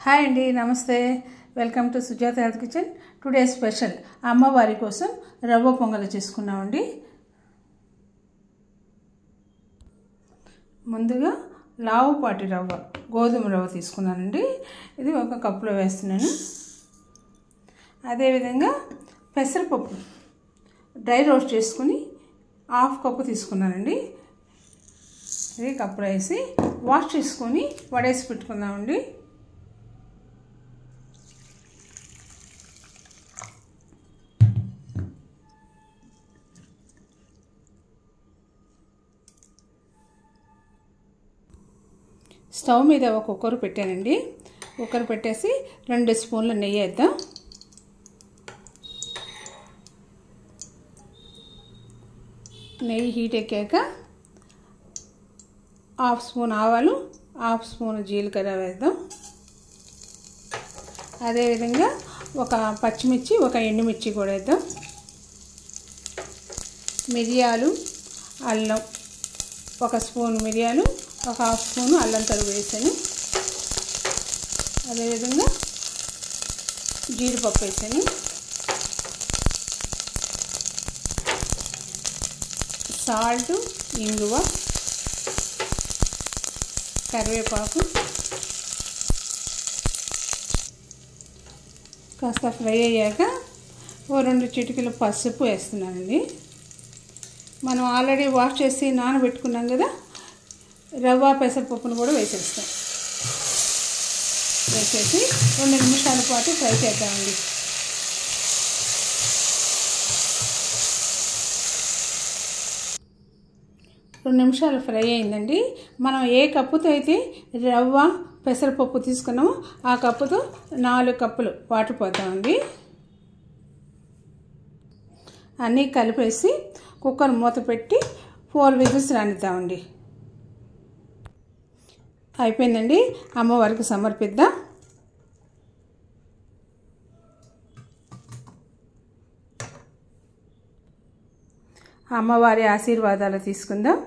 Hi అండి, నమస్తే. Welcome to Sujatha health kitchen. Today special అమ్మవారి కోసం రవ్వ పొంగల్ చేసుకున్నామండి. ముందుగా లావుపాటి రవ్వ, గోధుమ రవ్వ తీసుకున్నానండి. ఇది ఒక కప్పులో వేస్తున్నాను. అదేవిధంగా పెసరపప్పు డ్రై రోస్ట్ చేసుకుని హాఫ్ కప్పు తీసుకున్నానండి. ఇది కప్పులో వేసి వాష్ చేసుకొని వడేసి పెట్టుకుందామండి. స్టవ్ మీద ఒక కుక్కర్ పెట్టానండి. కుక్కర్ పెట్టేసి 2 స్పూన్ల నెయ్యి వేద్దాం. నెయ్యి హీట్ ఎక్కాక హాఫ్ స్పూన్ ఆవాలు, హాఫ్ స్పూన్ జీలకర్ర వేద్దాం. అదేవిధంగా ఒక పచ్చిమిర్చి, ఒక ఎండుమిర్చి కూడా వేద్దాం. మిరియాలు, అల్లం, ఒక స్పూన్ మిరియాలు, ఒక హాఫ్ స్పూన్ అల్లం తరుగు వేసాను. అదేవిధంగా జీడిపప్పు వేసాను. సాల్ట్, ఇంగువ, కరివేపాకు కాస్త ఫ్రై అయ్యాక 2 చిటికెల పసుపు వేస్తున్నానండి. మనం ఆల్రెడీ వాష్ చేసి నానబెట్టుకున్నాం కదా, రవ్వ పెసరపప్పును కూడా వేసేస్తాం. వేసేసి 2 నిమిషాల పాటు ఫ్రై చేద్దామండి. రెండు నిమిషాలు ఫ్రై అయిందండి. మనం ఏ కప్పుతో అయితే రవ్వ పెసరపప్పు తీసుకున్నామో ఆ కప్పుతో 4 కప్పులు వాటర్ పోద్దామండి. అన్నీ కలిపేసి కుక్కర్ మూత పెట్టి 4 విజిల్స్ రానిద్దామండి. అయిపోయిందండి. అమ్మవారికి సమర్పిద్దాం. అమ్మవారి ఆశీర్వాదాలు తీసుకుందాం.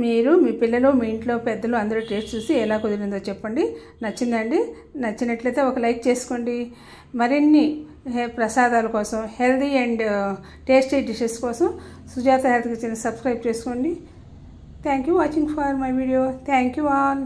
మీరు, మీ పిల్లలు, మీ ఇంట్లో పెద్దలు అందరూ టేస్ట్ చూసి ఎలా కుదిరిందో చెప్పండి. నచ్చిందండి? నచ్చినట్లయితే ఒక లైక్ చేసుకోండి. మరిన్ని ప్రసాదాల కోసం, హెల్దీ అండ్ టేస్టీ డిషెస్ కోసం సుజాత హెల్త్ కిచెన్ సబ్స్క్రైబ్ చేసుకోండి. Thank you for watching for my video. Thank you all.